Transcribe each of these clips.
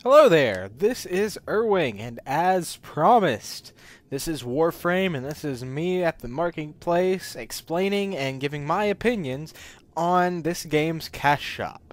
Hello there, this is Erwing, and as promised, this is Warframe, and this is me at the marketplace explaining and giving my opinions on this game's cash shop.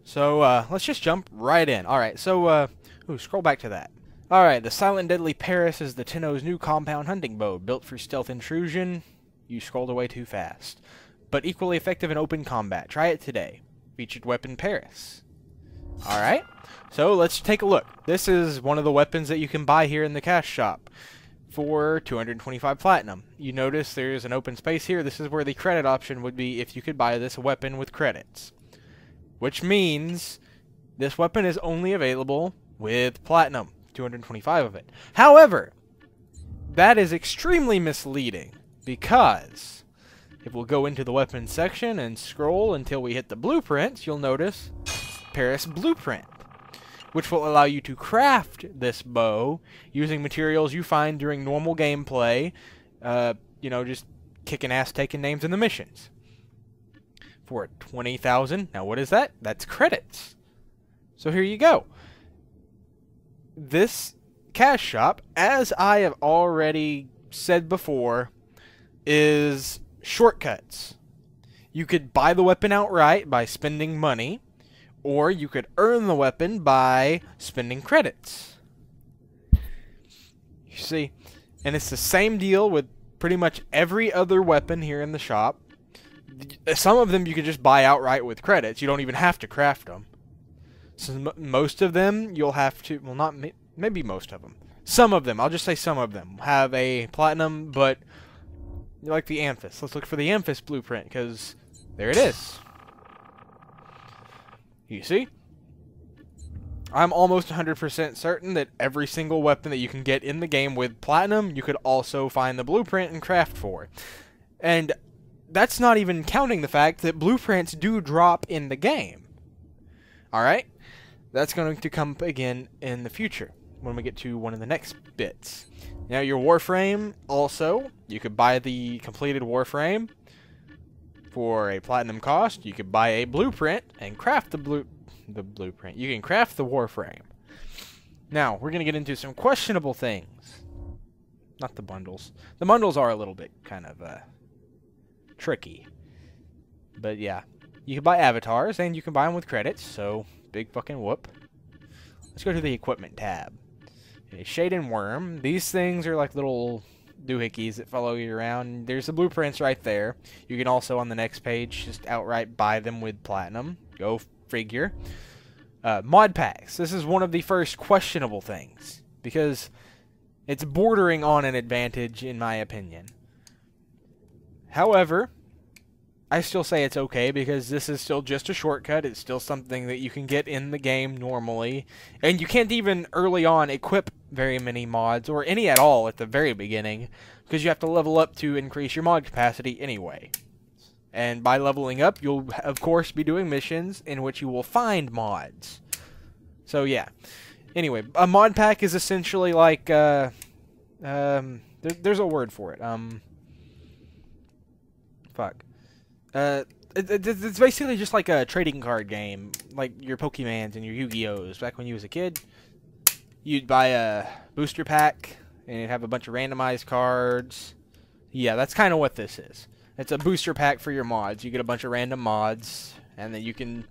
So, let's just jump right in. Alright, so, scroll back to that. Alright, the Silent Deadly Paris is the Tenno's new compound hunting bow, built for stealth intrusion. You scrolled away too fast. But equally effective in open combat. Try it today. Featured weapon Paris. Alright, so let's take a look. This is one of the weapons that you can buy here in the cash shop for 225 platinum. You notice there's an open space here. This is where the credit option would be if you could buy this weapon with credits. Which means this weapon is only available with platinum, 225 of it. However, that is extremely misleading because if we'll go into the weapons section and scroll until we hit the blueprints, you'll notice Paris blueprint, which will allow you to craft this bow using materials you find during normal gameplay, just kicking ass, taking names in the missions. For 20,000, now what is that? That's credits. So here you go. This cash shop, as I have already said before, is shortcuts. You could buy the weapon outright by spending money, or you could earn the weapon by spending credits. You see, and it's the same deal with pretty much every other weapon here in the shop. Some of them you could just buy outright with credits. You don't even have to craft them. So most of them you'll have to, well, not maybe most of them. Some of them, I'll just say some of them, have a platinum, but you like the Amphis. Let's look for the Amphis blueprint, because there it is. You see? I'm almost 100% certain that every single weapon that you can get in the game with platinum, you could also find the blueprint and craft for. And that's not even counting the fact that blueprints do drop in the game. Alright? That's going to come again in the future, when we get to one of the next bits. Now, your Warframe, also, you could buy the completed Warframe for a platinum cost. You could buy a blueprint and craft the blueprint. You can craft the Warframe. Now, we're going to get into some questionable things. Not the bundles. The bundles are a little bit kind of tricky. But yeah, you can buy avatars and you can buy them with credits, so big fucking whoop. Let's go to the equipment tab. A Shade and Worm. These things are like little doohickeys that follow you around. There's the blueprints right there. You can also, on the next page, just outright buy them with platinum. Go figure. Mod packs. This is one of the first questionable things, because it's bordering on an advantage, in my opinion. However, I still say it's okay, because this is still just a shortcut. It's still something that you can get in the game normally. And you can't even early on equip very many mods, or any at all at the very beginning, because you have to level up to increase your mod capacity anyway. And by leveling up, you'll of course be doing missions in which you will find mods. So yeah. Anyway, a mod pack is essentially like, there's a word for it. It's basically just like a trading card game, like your Pokemons and your Yu-Gi-Ohs. Back when you was a kid, you'd buy a booster pack, and it'd have a bunch of randomized cards. Yeah, that's kind of what this is. It's a booster pack for your mods. You get a bunch of random mods, and then you can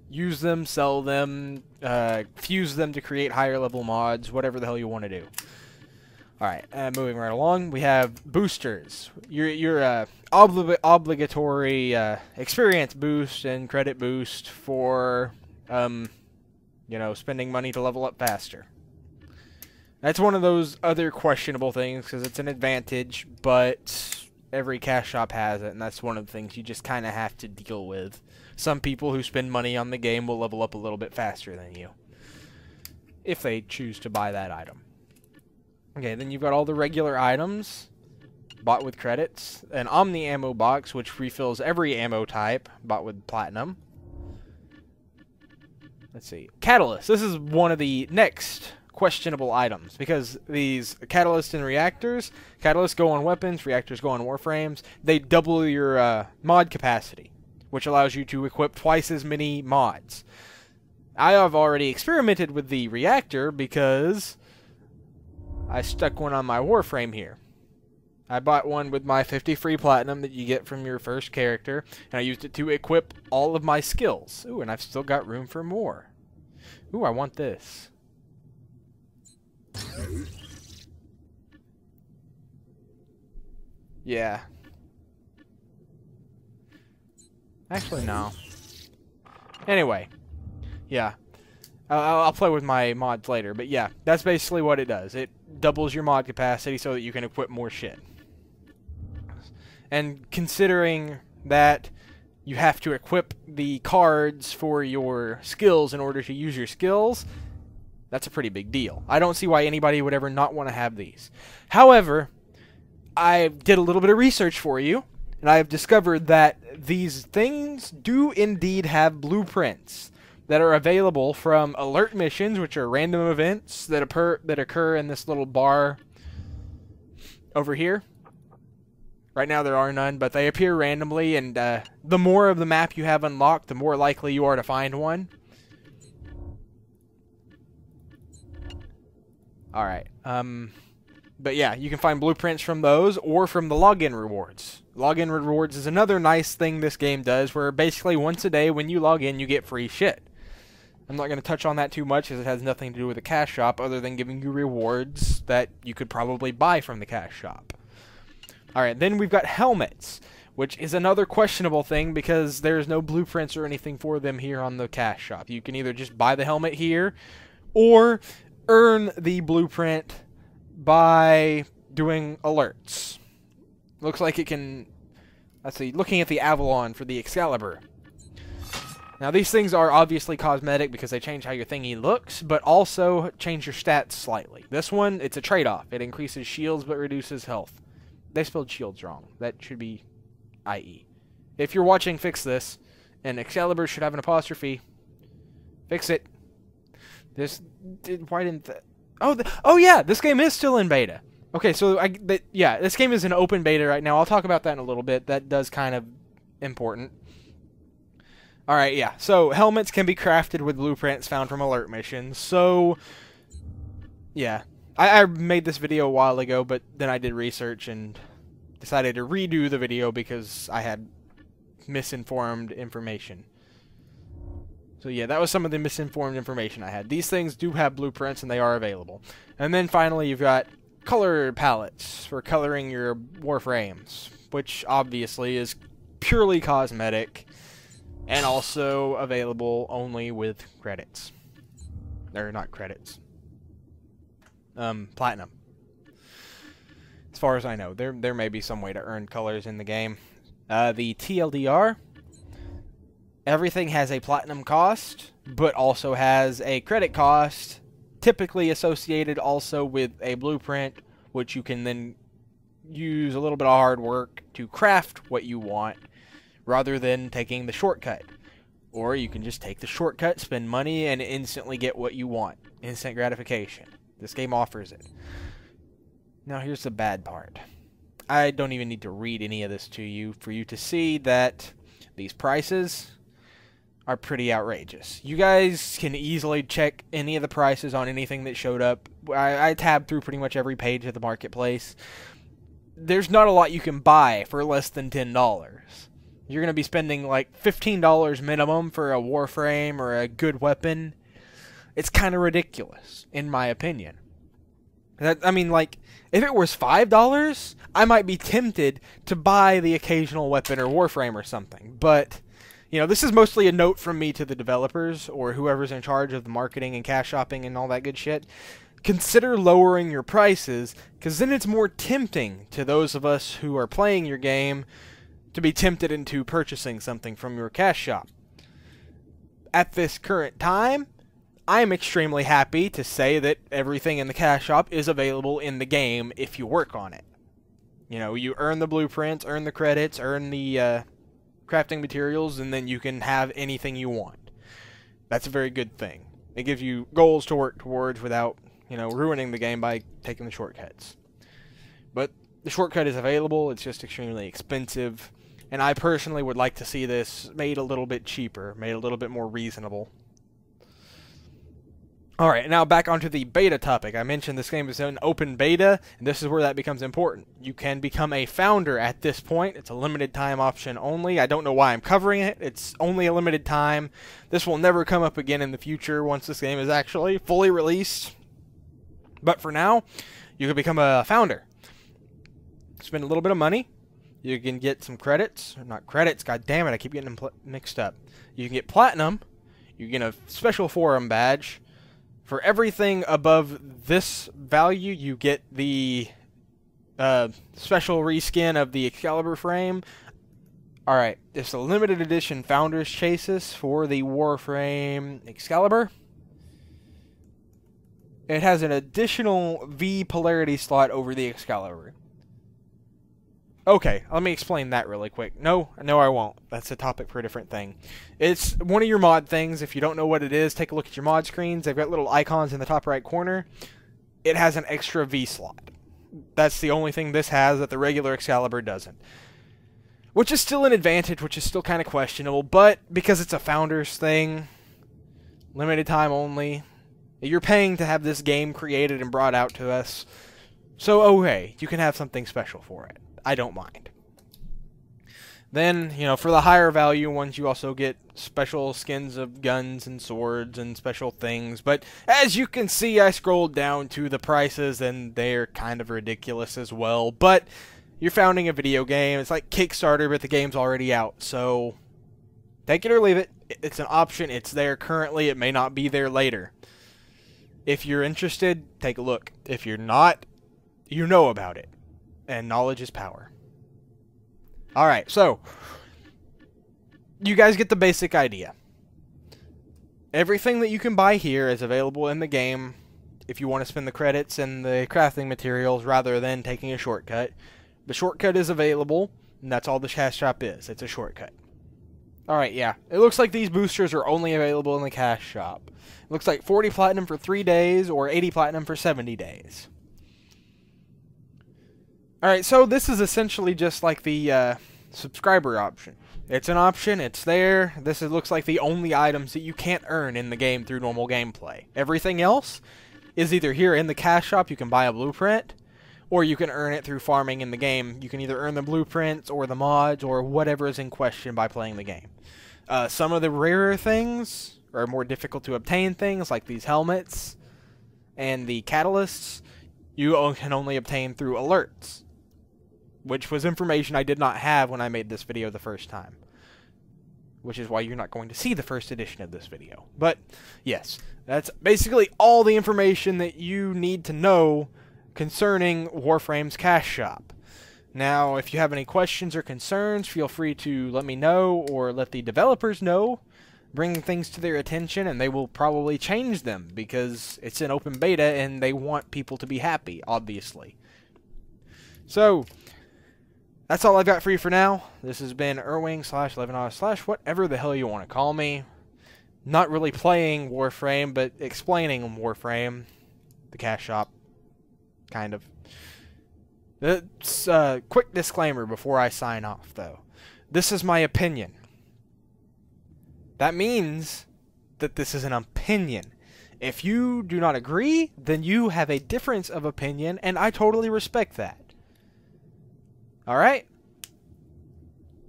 use them, sell them, fuse them to create higher level mods, whatever the hell you want to do. Alright, moving right along, we have boosters. Your obligatory experience boost and credit boost for, spending money to level up faster. That's one of those other questionable things, because it's an advantage, but every cash shop has it, and that's one of the things you just kind of have to deal with. Some people who spend money on the game will level up a little bit faster than you, if they choose to buy that item. Okay, then you've got all the regular items bought with credits. An Omni ammo box, which refills every ammo type, bought with platinum. Let's see. Catalyst. This is one of the next questionable items, because these catalysts and reactors, catalysts go on weapons, reactors go on warframes. They double your mod capacity, which allows you to equip twice as many mods. I have already experimented with the reactor because I stuck one on my Warframe here. I bought one with my 50 free platinum that you get from your first character, and I used it to equip all of my skills. Ooh, and I've still got room for more. Ooh, I want this. Yeah. Actually, no. Anyway. Yeah. I'll play with my mods later, but yeah, that's basically what it does. It doubles your mod capacity so that you can equip more shit. And considering that you have to equip the cards for your skills in order to use your skills, that's a pretty big deal. I don't see why anybody would ever not want to have these. However, I did a little bit of research for you, and I have discovered that these things do indeed have blueprints that are available from alert missions, which are random events that occur in this little bar over here. Right now there are none, but they appear randomly, and the more of the map you have unlocked, the more likely you are to find one. Alright, but yeah, you can find blueprints from those, or from the login rewards. Login rewards is another nice thing this game does, where basically once a day when you log in, you get free shit. I'm not going to touch on that too much, because it has nothing to do with the cash shop, other than giving you rewards that you could probably buy from the cash shop. Alright, then we've got helmets, which is another questionable thing because there's no blueprints or anything for them here on the cash shop. You can either just buy the helmet here, or earn the blueprint by doing alerts. Looks like it can... Let's see, looking at the Avalon for the Excalibur. Now these things are obviously cosmetic because they change how your thingy looks, but also change your stats slightly. This one, it's a trade-off. It increases shields but reduces health. They spelled shields wrong. That should be IE. If you're watching, fix this. And Excalibur should have an apostrophe. Fix it. Why didn't that... Oh yeah, this game is still in beta. Okay, so yeah, this game is in open beta right now. I'll talk about that in a little bit. That does kind of important. Alright, yeah. So helmets can be crafted with blueprints found from alert missions. So yeah. I made this video a while ago, but then I did research and decided to redo the video because I had misinformed information. So yeah, that was some of the misinformed information I had. These things do have blueprints and they are available. And then finally you've got color palettes for coloring your Warframes, which obviously is purely cosmetic and also available only with credits. Or not credits. Platinum. As far as I know, there may be some way to earn colors in the game. The TLDR, everything has a platinum cost, but also has a credit cost, typically associated also with a blueprint, which you can then use a little bit of hard work to craft what you want, rather than taking the shortcut. Or you can just take the shortcut, spend money, and instantly get what you want. Instant gratification. This game offers it. Now here's the bad part. I don't even need to read any of this to you for you to see that these prices are pretty outrageous. You guys can easily check any of the prices on anything that showed up. I tabbed through pretty much every page of the marketplace. There's not a lot you can buy for less than $10. You're going to be spending like $15 minimum for a Warframe or a good weapon. It's kind of ridiculous, in my opinion. I mean, like, if it was $5, I might be tempted to buy the occasional weapon or Warframe or something. But, you know, this is mostly a note from me to the developers or whoever's in charge of the marketing and cash shopping and all that good shit. Consider lowering your prices, because then it's more tempting to those of us who are playing your game to be tempted into purchasing something from your cash shop. At this current time, I am extremely happy to say that everything in the cash shop is available in the game if you work on it. You know, you earn the blueprints, earn the credits, earn the crafting materials, and then you can have anything you want. That's a very good thing. It gives you goals to work towards without, you know, ruining the game by taking the shortcuts. But the shortcut is available, it's just extremely expensive, and I personally would like to see this made a little bit cheaper, made a little bit more reasonable. Alright, now back onto the beta topic. I mentioned this game is an open beta, and this is where that becomes important. You can become a founder at this point. It's a limited time option only. I don't know why I'm covering it. It's only a limited time. This will never come up again in the future once this game is actually fully released. But for now, you can become a founder. Spend a little bit of money. You can get some credits. Not credits, god damn it, I keep getting them mixed up. You can get platinum. You get a special forum badge. For everything above this value, you get the special reskin of the Excalibur frame. Alright, it's a limited edition Founders Chassis for the Warframe Excalibur. It has an additional V polarity slot over the Excalibur. Okay, let me explain that really quick. No, I won't. That's a topic for a different thing. It's one of your mod things. If you don't know what it is, take a look at your mod screens. They've got little icons in the top right corner. It has an extra V slot. That's the only thing this has that the regular Excalibur doesn't. Which is still an advantage, which is still kind of questionable, but because it's a Founders thing, limited time only, you're paying to have this game created and brought out to us. So, okay, you can have something special for it. I don't mind. Then, for the higher value ones, you also get special skins of guns and swords and special things. But as you can see, I scrolled down to the prices, and they're kind of ridiculous as well. But you're founding a video game. It's like Kickstarter, but the game's already out. So, take it or leave it. It's an option. It's there currently. It may not be there later. If you're interested, take a look. If you're not, you know about it. And knowledge is power. Alright, so you guys get the basic idea. Everything that you can buy here is available in the game if you want to spend the credits and the crafting materials rather than taking a shortcut. The shortcut is available, and that's all the cash shop is. It's a shortcut. Alright, yeah. It looks like these boosters are only available in the cash shop. It looks like 40 platinum for 3 days or 80 platinum for 70 days. Alright, so this is essentially just like the subscriber option. It's an option, it's there. This looks like the only items that you can't earn in the game through normal gameplay. Everything else is either here in the cash shop, you can buy a blueprint, or you can earn it through farming in the game. You can either earn the blueprints or the mods or whatever is in question by playing the game. Some of the rarer things, or more difficult to obtain things, like these helmets and the catalysts, you can only obtain through alerts. Which was information I did not have when I made this video the first time. Which is why you're not going to see the first edition of this video. But, yes, that's basically all the information that you need to know concerning Warframe's cash shop. Now, if you have any questions or concerns, feel free to let me know or let the developers know. Bring things to their attention, and they will probably change them because it's an open beta and they want people to be happy, obviously. So, that's all I've got for you for now. This has been Erwing /Lebanon/ whatever the hell you want to call me. Not really playing Warframe, but explaining Warframe. The cash shop. Kind of. It's a quick disclaimer before I sign off, though. This is my opinion. That means that this is an opinion. If you do not agree, then you have a difference of opinion, and I totally respect that. Alright?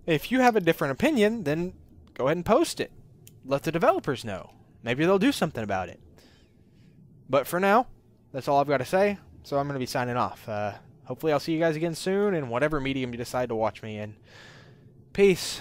If you have a different opinion, then go ahead and post it. Let the developers know. Maybe they'll do something about it. But for now, that's all I've got to say, so I'm going to be signing off. Hopefully I'll see you guys again soon in whatever medium you decide to watch me in. Peace.